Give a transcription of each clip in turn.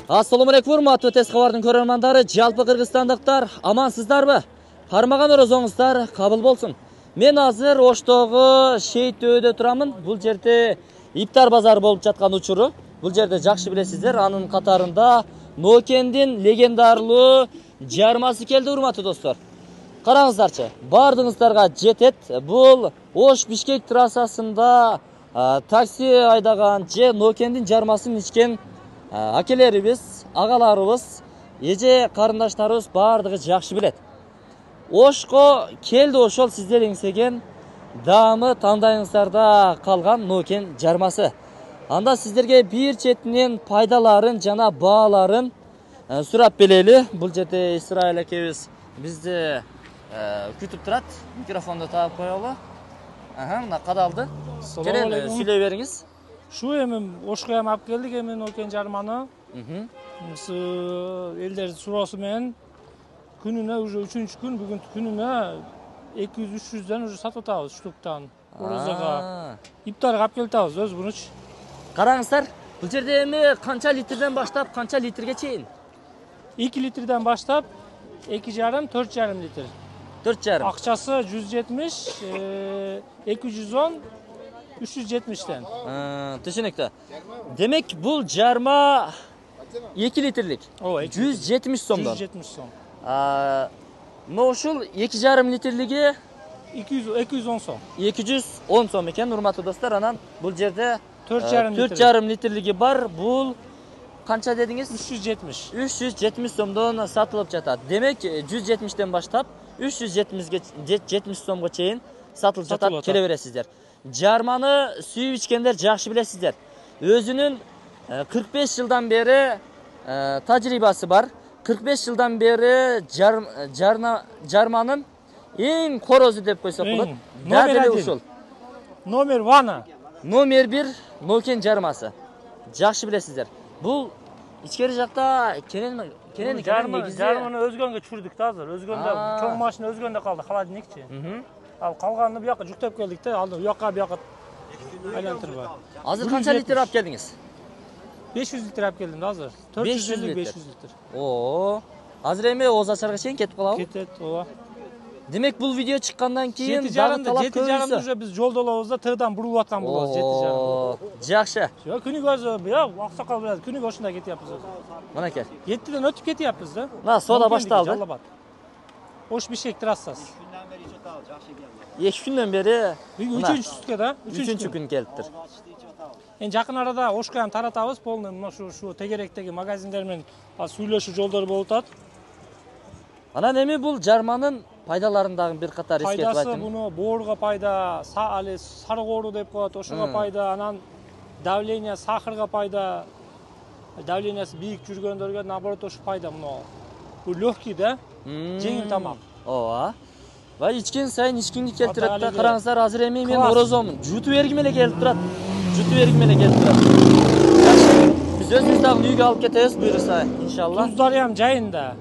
Assalamu alaikum, urmatlı Tez Xabardın көрерmandары, жалпы Kırgızstandықтар, amansızdarбы? Кармаган орозоңуздар кабыл болсун. Мен азыр Оштогу Шейит дөйдө турамын. Бул жерде иптар базары болуп жаткан учуру. Бул жерде жакшы билесиздер, анын катарында Нокендин легендарлуу жармасы келди, урматтуу достор. Караңыздарчы, бардыңыздарга жетет. Бул Ош-Бишкек трассасында такси айдаган же Нокендин жармасын ичкен акелерибиз, агаларыбыз, эже карындаштарыбыз бардыгы жакшы билет. Ошко келди ошол сиздер эңсеген даамы тандайыңыздарда калган Нокен жармасы. Анда сиздерге бир четинен пайдаларын жана бааларын сурап белели. Бул жерде Исраил экебиз бизди күтүп турат. Микрофонду таап коелу. Мына кадалды. Келин сүйлөй бериңиз. Şu emin Oşko'ya alып келдик, emin Noken жарманы. Элдер суроосу менен күнүнө уже 3-чү күн, бүгүн күнүнө 200-300дөн уже сатып атабыз штуктан. Орозага. Иптарга алып келип атабыз өз буныч. Караңыздар, бул жерде эми канча литрден баштап канча литрге чейин? 2 литрден баштап 2,5-4,5 литр. 4,5. Акчасы 170, 210, 370'ten. Түшүнүктүү. Демек бул жарма 2 литрлик. 170 сомдон. 170 сом. Но ушул 2,5 литрлиги 210 сом. 210 сом экен, урматтуу достор. Анан бул жерде 4,5 литрлиги бар. Бул канча дедиңиз? 370. 370 сомдон сатылып жатат. Демек 170ден баштап 370 сомго чейин сатылып жатат. Келе бересиздер. Жарманы сүйүп ичкендер жакшы билесиздер. Өзүнүн 45 жылдан бери тажрыйбасы бар. 45 жылдан бери жарманын эң корозу деп койсок болот. Дәл ушул. Номер 1. Номер 1 Нокен жармасы. Жакшы билесиздер. Бул ичкери жакта кенен жарманы өзгөнгө түшүрдүк да азыр. Өзгөндө чоң машина өзгөндө калды, холодильникчи. Ал калганды буяка жүктөп келдик да, алды буяка айлантырбай. Азыр канча литр алып келдиңиз? 500 литр алып келдим да азыр. 450-500 литр. Азыр эми Озачарга чейин кетип калабы? Кетет, ооба. Демек бул видео чыккандан кийин 7,5 уже биз жолдо болобуз да, тыгдан бурулуп аткан болобуз 7,5. Жакшы. Күнүгө өзү, аксакал билет, күнүгө ушундай кетиапбыз. Мынакей. 7ден өтүп кетиапбыз да. Мына сода башталды. Ош-Бишкек трассасы. 2 күндөн бери 3-чү да, 3-чү күн келиптир. Эми жакын арада Ошкоя таратабыз, полный мына шу тегеректеги магазиндер менен сүйлөшүү жолдору болуп атат. Анан эми бул жарманын пайдаларын дагы бир катар эскертип айтым. Пайдасы буну боорго пайда, сары коору деп коет, ошого пайда, анан давление, сахарга пайда, давлениясы бийик жүргөндөргө наоборот ош пайда муну. Бул легкий да, жеңил тамак. Ооба. Бай ичкен сайын ичкинги келтирет да. Караңыздар, азыр эми мен орозомун. Жутуп бергим эле келип турат. Жакшы. Биз өзүбүз дагы үйгө алып кетебиз, буйруса, иншалла. Туздарыям жайында.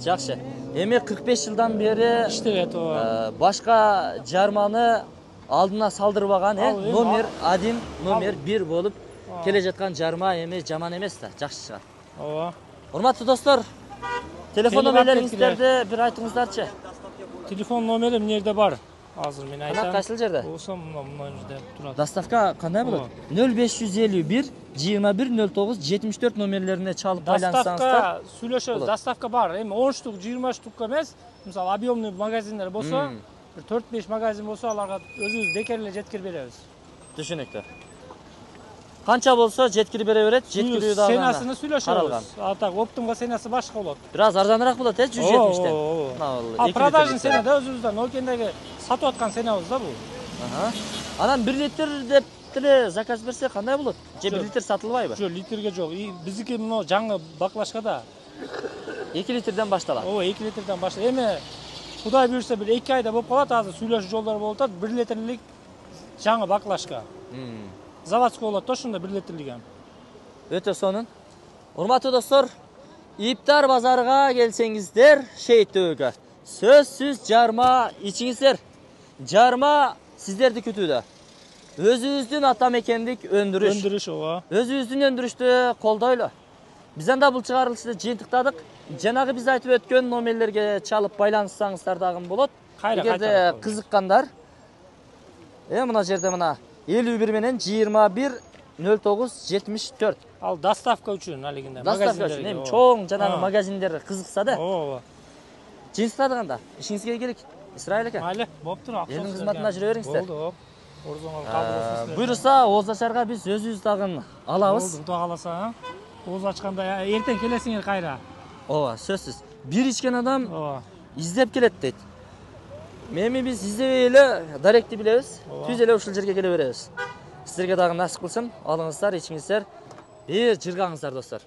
Жакшы. Эми 45 жылдан бери иштебет о. Башка жарманы алдына салдырбаган, номер 1, номер 1 болуп келе жаткан жарма эми жаман эмес да, жакшы чыгат. Ооба. Урматтуу достор, телефон номерлериңиздерди бир айтыңыздарчы. Телефон номерим эмнеде бар? Азыр мен айтам. Кайсыл жерде? Болсо мына жерде турат. Доставка кандай болот? 0551 21 09 74 номерлерине чалып байлансаңыздар. Доставка сүйлөшөбүз. Доставка бар. Эми 10 штук, 20 штукка эмес. Мисалы, объемный магазиндер болсо, 4-5 магазин болсо, аларга өзүбүз бекер эле жеткирип беребиз. Түшүнүктүү. Канча болсо жеткирип бере берет, жеткирүү дагы. Сенасын сүйлөшөбүз. Так, оптумга сенасы башка болот. Бир аз арзаныраак болот, 170ден. Продажный сена да өзүбүздөн, Нокендеги сатып аткан сенабыз да бул. Анан 1 литр деп деле заказ берсе кандай болот? Же 1 литр сатылбайбы? Жок, литрге жок. Биздики мына жаңы баклашкада 2 литрден башталат. Ооба, 2 литрден башталат. Эми Кудай буйрса бир 2 айда болуп калат, азыр сүйлөшүү жолдору болуп атат. 1 литрлик жаңы баклашка. Заводской болот да, ошондо 1 литрлик эм. Өтө сонун. Урматтуу достор, иптар базарга келсеңиздер, Шейит дөйгө сөзсүз жарма ичиңиздер. Жарма сиздерди күтүүдө. Өзүбүздүн ата мекендик өндүрүш. Ооба. Өзүбүздүн өндүрүштү колдойлу. Bizden да бул чыгарылышты жыйынтыктадык. Жанагы биз айтып өткөн номерлерге чалып байланышсаңыздар дагы болот. Эгерде кызыккандар, мына жерде мына 51 менен 21 09 74. Ал доставка үчүн алигинде. Доставка үчүн чоң жанагы магазиндер кызыкса да. Ооба. Жыйынтыктадык анда. Ишиңизге келик. Исраил эке. Майлы, болуптур. Элдин кызматына жүрө бериңиздер. Болду. Орзоңор кабыл болсун. Буйруса, Оз ачарга биз өзүбүз дагы алабыз. Болду, Кудай кааласа, Оз ачканда эртең келесиңер кайра. Ооба, сөзсүз. Бир ичкен адам Ооба. издеп келет дейт. Меми биз издебей эле даректи билебиз. Түз эле ушул жерге келе беребиз. Силерге дагы насип кылсын. Алыңыздар, ичиңиздер. Жыргаңыздар достор.